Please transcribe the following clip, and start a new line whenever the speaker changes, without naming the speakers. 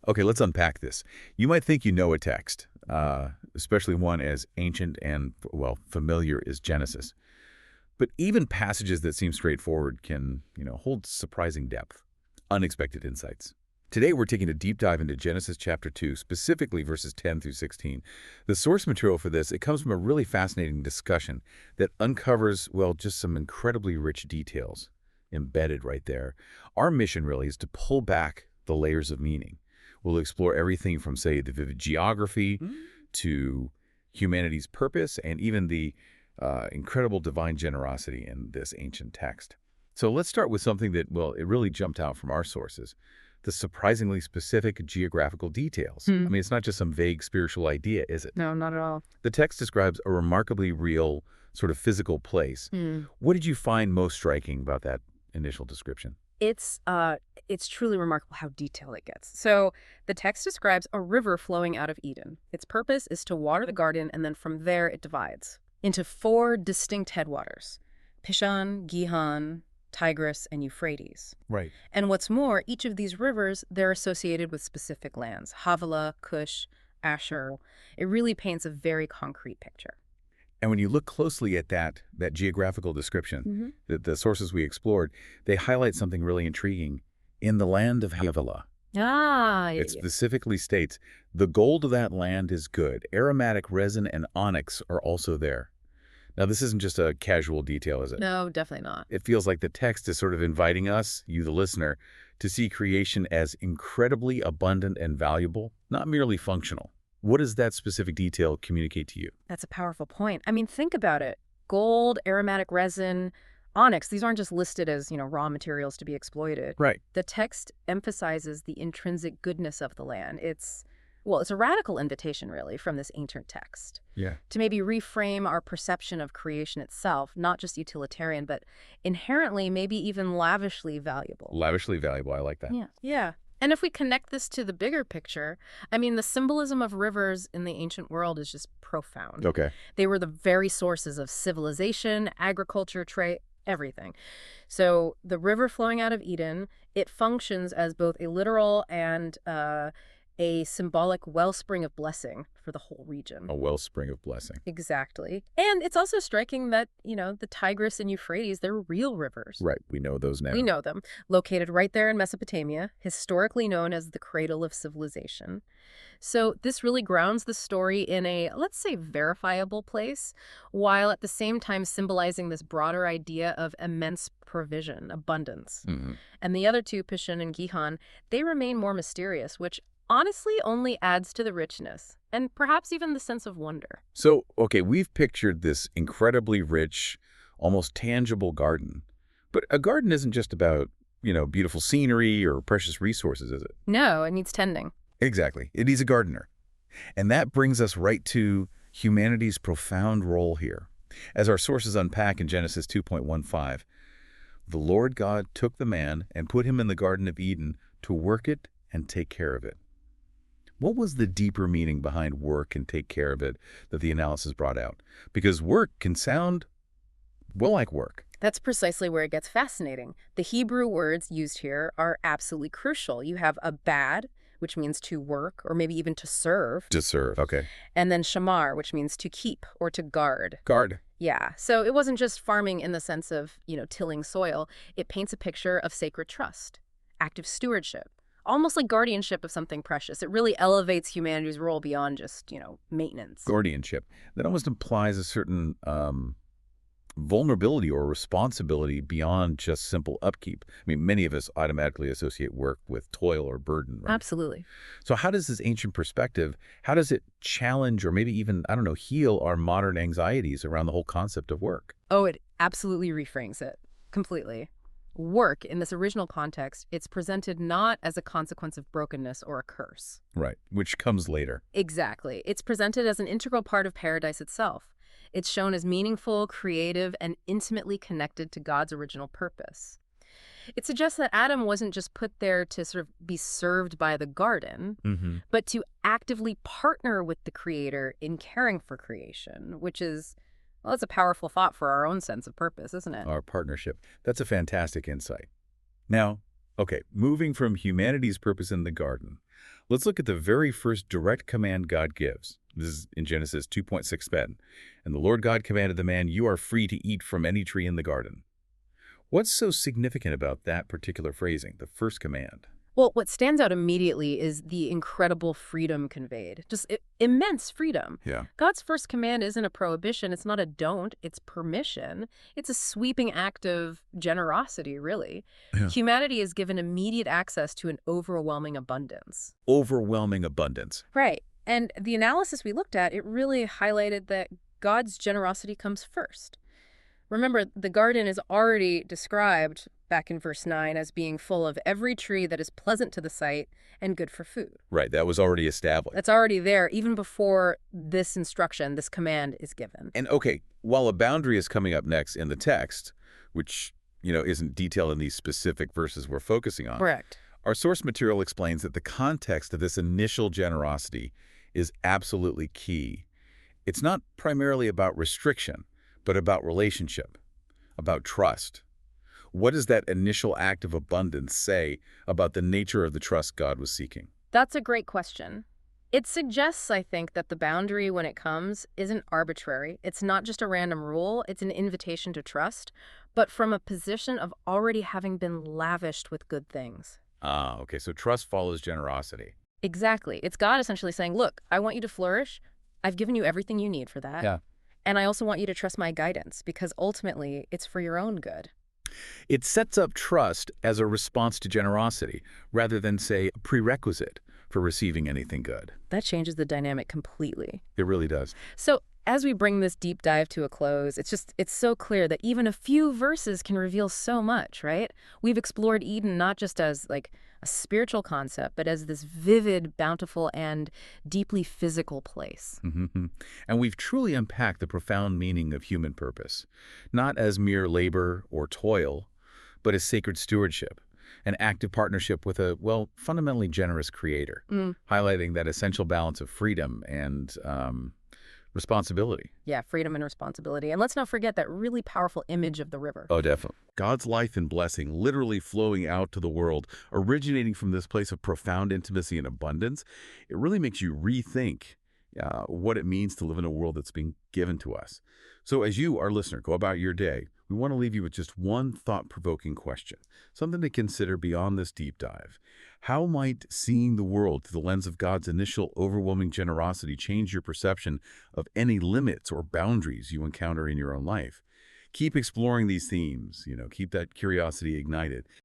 Okay, let's unpack this. You might think you know a text, especially one as ancient and, well, familiar as Genesis. But even passages that seem straightforward can, hold surprising depth, unexpected insights. Today, we're taking a deep dive into Genesis chapter 2, specifically verses 10 through 16. The source material for this, it comes from a really fascinating discussion that uncovers, well, just some incredibly rich details embedded right there. Our mission really is to pull back the layers of meaning. We'll explore everything from, say, the vivid geography to humanity's purpose and even the incredible divine generosity in this ancient text. So let's start with something that, well, it really jumped out from our sources, the surprisingly specific geographical details. I mean, it's not just some vague spiritual idea, is it?
No, not at all.
The text describes a remarkably real, sort of physical place. What did you find most striking about that initial description?
It's truly remarkable how detailed it gets. So the text describes a river flowing out of Eden. Its purpose is to water the garden, and then from there it divides into 4 distinct headwaters: Pishon, Gihon, Tigris, and Euphrates.
Right.
And what's more, each of these rivers, they're associated with specific lands: Havilah, Cush, Asher. It really paints a very concrete picture.
And when you look closely at that geographical description, the sources we explored, they highlight something really intriguing. In the land of Havilah, it specifically states, the gold of that land is good. Aromatic resin and onyx are also there. Now, this isn't just a casual detail, is it?
No, definitely not.
It feels like the text is sort of inviting us, you the listener, to see creation as incredibly abundant and valuable, not merely functional. What does that specific detail communicate to you?
That's a powerful point. I mean, think about it. Gold, aromatic resin, onyx, these aren't just listed as, raw materials to be exploited.
Right.
The text emphasizes the intrinsic goodness of the land. It's a radical invitation, really, from this ancient text.
Yeah.
To maybe reframe our perception of creation itself, not just utilitarian, but inherently, maybe even lavishly valuable.
Lavishly valuable, I like that.
Yeah. And if we connect this to the bigger picture, I mean, the symbolism of rivers in the ancient world is just profound.
Okay.
They were the very sources of civilization, agriculture, trade, everything. So the river flowing out of Eden, it functions as both a literal and a symbolic wellspring of blessing for the whole region.
A wellspring of blessing.
Exactly. And it's also striking that, the Tigris and Euphrates, they're real rivers.
Right. We know those now.
We know them. Located right there in Mesopotamia, historically known as the cradle of civilization. So this really grounds the story in a, let's say, verifiable place, while at the same time symbolizing this broader idea of immense provision, abundance. And the other two, Pishon and Gihon, they remain more mysterious, which honestly only adds to the richness and perhaps even the sense of wonder.
So, okay, we've pictured this incredibly rich, almost tangible garden. But a garden isn't just about, beautiful scenery or precious resources, is it?
No, it needs tending.
Exactly. It needs a gardener. And that brings us right to humanity's profound role here. As our sources unpack in Genesis 2.15, the Lord God took the man and put him in the Garden of Eden to work it and take care of it. What was the deeper meaning behind work and take care of it that the analysis brought out? Because work can sound, well, like work.
That's precisely where it gets fascinating. The Hebrew words used here are absolutely crucial. You have abad, which means to work or maybe even to serve.
To serve, okay.
And then shamar, which means to keep or to guard.
Guard.
Yeah. So it wasn't just farming in the sense of, tilling soil. It paints a picture of sacred trust, active stewardship, almost like guardianship of something precious. It really elevates humanity's role beyond just, maintenance.
Guardianship. That almost implies a certain vulnerability or responsibility beyond just simple upkeep. I mean, many of us automatically associate work with toil or burden, right?
Absolutely.
So how does this ancient perspective, how does it challenge or maybe even, heal our modern anxieties around the whole concept of work?
Oh, it absolutely reframes it completely. Work, in this original context, it's presented not as a consequence of brokenness or a curse.
Right, which comes later.
Exactly. It's presented as an integral part of paradise itself. It's shown as meaningful, creative, and intimately connected to God's original purpose. It suggests that Adam wasn't just put there to sort of be served by the garden, but to actively partner with the Creator in caring for creation, which is, well, it's a powerful thought for our own sense of purpose, isn't it?
Our partnership. That's a fantastic insight. Now, okay, moving from humanity's purpose in the garden, Let's look at the very first direct command God gives. This is in Genesis 2:6. And the Lord God commanded the man, "You are free to eat from any tree in the garden." What's so significant about that particular phrasing, the first command?
Well, what stands out immediately is the incredible freedom conveyed. Just immense freedom.
Yeah.
God's first command isn't a prohibition. It's not a don't. It's permission. It's a sweeping act of generosity, really.
Yeah.
Humanity is given immediate access to an overwhelming abundance.
Overwhelming abundance.
Right. And the analysis we looked at, it really highlighted that God's generosity comes first. Remember, the garden is already described back in verse 9 as being full of every tree that is pleasant to the sight and good for food.
Right, that was already established.
That's already there even before this instruction, this command is given.
And okay, while a boundary is coming up next in the text, which, isn't detailed in these specific verses we're focusing on,
Correct.
our source material explains that the context of this initial generosity is absolutely key. It's not primarily about restriction, but about relationship, about trust. What does that initial act of abundance say about the nature of the trust God was seeking?
That's a great question. It suggests, I think, that the boundary when it comes isn't arbitrary. It's not just a random rule. It's an invitation to trust, but from a position of already having been lavished with good things.
Ah, okay, so trust follows generosity.
Exactly. It's God essentially saying, look, I want you to flourish. I've given you everything you need for that.
Yeah.
And I also want you to trust my guidance because ultimately it's for your own good.
It sets up trust as a response to generosity, rather than, say, a prerequisite for receiving anything good.
That changes the dynamic completely.
It really does.
So as we bring this deep dive to a close, it's so clear that even a few verses can reveal so much, right? We've explored Eden not just as like a spiritual concept, but as this vivid, bountiful, and deeply physical place.
Mm-hmm. And we've truly unpacked the profound meaning of human purpose, not as mere labor or toil, but as sacred stewardship, an active partnership with a, well, fundamentally generous creator, highlighting that essential balance of freedom and responsibility.
Yeah, freedom and responsibility. And let's not forget that really powerful image of the river.
Oh, definitely. God's life and blessing literally flowing out to the world, originating from this place of profound intimacy and abundance. It really makes you rethink what it means to live in a world that's being given to us. So as you, our listener, go about your day, we want to leave you with just one thought-provoking question, something to consider beyond this deep dive. How might seeing the world through the lens of God's initial overwhelming generosity change your perception of any limits or boundaries you encounter in your own life? Keep exploring these themes, keep that curiosity ignited.